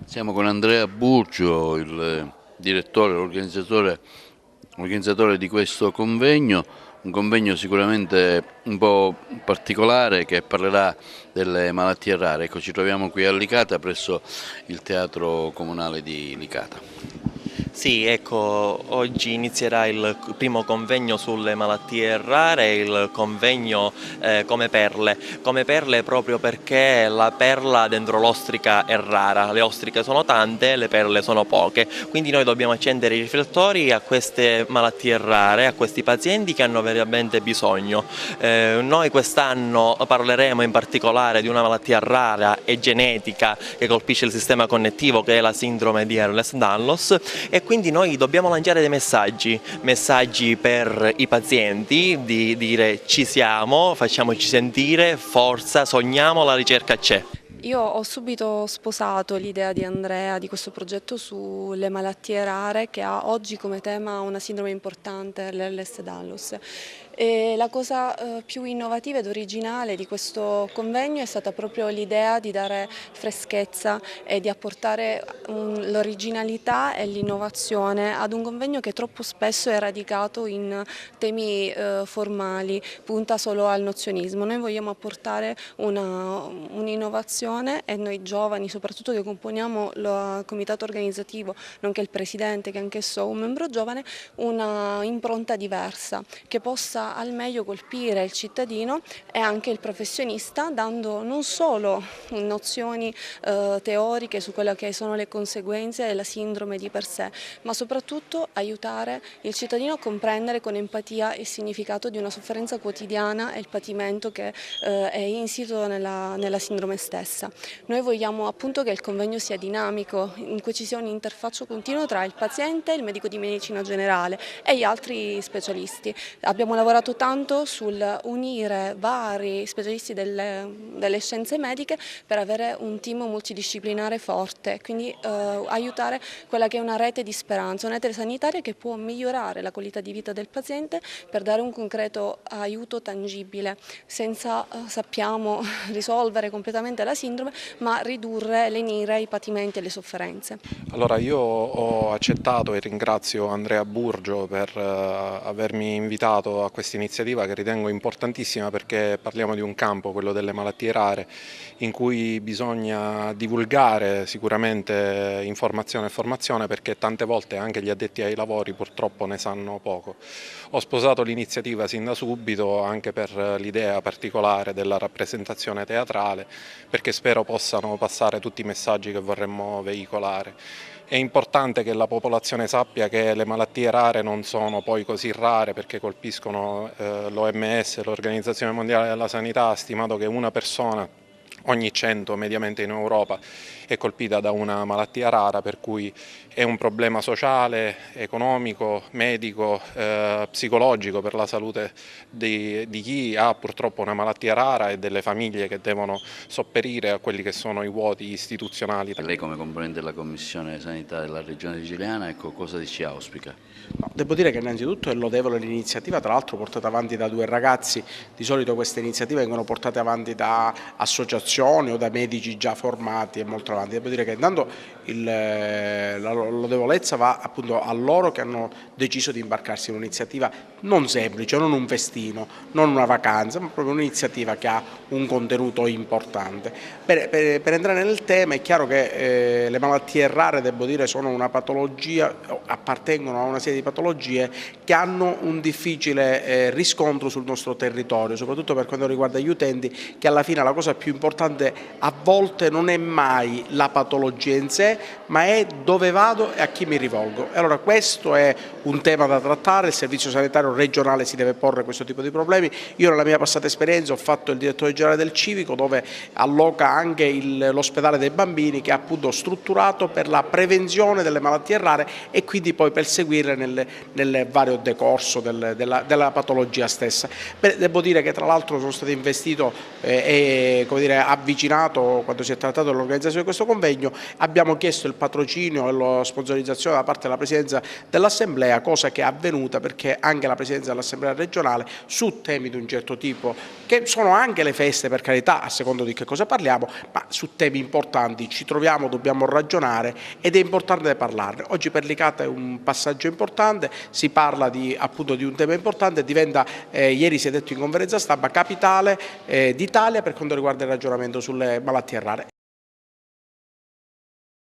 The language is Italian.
Siamo con Andrea Burgio, il direttore, organizzatore di questo convegno, un convegno sicuramente un po' particolare che parlerà delle malattie rare. Ecco, ci troviamo qui a Licata presso il Teatro Comunale di Licata. Sì, ecco, oggi inizierà il primo convegno sulle malattie rare, il convegno come perle proprio perché la perla dentro l'ostrica è rara, le ostriche sono tante, le perle sono poche, quindi noi dobbiamo accendere i riflettori a queste malattie rare, a questi pazienti che hanno veramente bisogno. Noi quest'anno parleremo in particolare di una malattia rara e genetica che colpisce il sistema connettivo, che è la sindrome di Ehlers-Danlos, e quindi noi dobbiamo lanciare dei messaggi per i pazienti, di dire ci siamo, facciamoci sentire, forza, sogniamo, la ricerca c'è. Io ho subito sposato l'idea di Andrea di questo progetto sulle malattie rare che ha oggi come tema una sindrome importante, l'Ehlers-Danlos. E la cosa più innovativa ed originale di questo convegno è stata proprio l'idea di dare freschezza e di apportare l'originalità e l'innovazione ad un convegno che troppo spesso è radicato in temi formali, punta solo al nozionismo. Noi vogliamo apportare un'innovazione e noi giovani, soprattutto che componiamo il comitato organizzativo, nonché il presidente, che anch'esso un membro giovane, una impronta diversa che possa al meglio colpire il cittadino e anche il professionista, dando non solo nozioni teoriche su quelle che sono le conseguenze della sindrome di per sé, ma soprattutto aiutare il cittadino a comprendere con empatia il significato di una sofferenza quotidiana e il patimento che è insito nella sindrome stessa. Noi vogliamo appunto che il convegno sia dinamico, in cui ci sia un interfaccio continuo tra il paziente, il medico di medicina generale e gli altri specialisti. Abbiamo lavorato tanto sul unire vari specialisti delle scienze mediche per avere un team multidisciplinare forte, quindi aiutare quella che è una rete di speranza, una rete sanitaria che può migliorare la qualità di vita del paziente per dare un concreto aiuto tangibile, senza sappiamo risolvere completamente la sindrome, ma ridurre, lenire i patimenti e le sofferenze. Allora, io ho accettato e ringrazio Andrea Burgio per avermi invitato a questa iniziativa che ritengo importantissima, perché parliamo di un campo, quello delle malattie rare, in cui bisogna divulgare sicuramente informazione e formazione, perché tante volte anche gli addetti ai lavori purtroppo ne sanno poco. Ho sposato l'iniziativa sin da subito anche per l'idea particolare della rappresentazione teatrale, perché spero possano passare tutti i messaggi che vorremmo veicolare. È importante che la popolazione sappia che le malattie rare non sono poi così rare, perché colpiscono l'OMS, l'Organizzazione Mondiale della Sanità, ha stimato che una persona ogni 100 mediamente in Europa è colpita da una malattia rara, per cui è un problema sociale, economico, medico, psicologico per la salute di chi ha purtroppo una malattia rara e delle famiglie che devono sopperire a quelli che sono i vuoti istituzionali. Lei come componente della Commissione Sanità della Regione Siciliana, ecco, cosa ci auspica? No, devo dire che innanzitutto è lodevole l'iniziativa, tra l'altro portata avanti da due ragazzi. Di solito queste iniziative vengono portate avanti da associazioni o da medici già formati e molto avanti. Devo dire che intanto la lodevolezza va appunto a loro che hanno deciso di imbarcarsi in un'iniziativa non semplice, non un festino, non una vacanza, ma proprio un'iniziativa che ha un contenuto importante. Per entrare nel tema, è chiaro che le malattie rare, devo dire, sono una patologia, appartengono a una serie di patologie che hanno un difficile riscontro sul nostro territorio, soprattutto per quanto riguarda gli utenti, che alla fine la cosa più importante a volte non è mai la patologia in sé, ma è dove vado e a chi mi rivolgo. E allora questo è un tema da trattare, il servizio sanitario regionale si deve porre questo tipo di problemi. Io nella mia passata esperienza ho fatto il direttore generale del Civico, dove alloca anche l'ospedale dei bambini, che è appunto strutturato per la prevenzione delle malattie rare e quindi poi per seguirle nel vario decorso della patologia stessa. Devo dire che tra l'altro sono stato investito avvicinato quando si è trattato dell'organizzazione di questo convegno. Abbiamo chiesto il patrocinio e la sponsorizzazione da parte della Presidenza dell'Assemblea, cosa che è avvenuta perché anche la Presidenza dell'Assemblea regionale su temi di un certo tipo, che sono anche le feste per carità, a secondo di che cosa parliamo, ma su temi importanti ci troviamo, dobbiamo ragionare ed è importante parlarne. Oggi per Licata è un passaggio importante, si parla appunto di un tema importante, diventa, ieri si è detto in conferenza stampa, capitale d'Italia per quanto riguarda il ragionamento sulle malattie rare.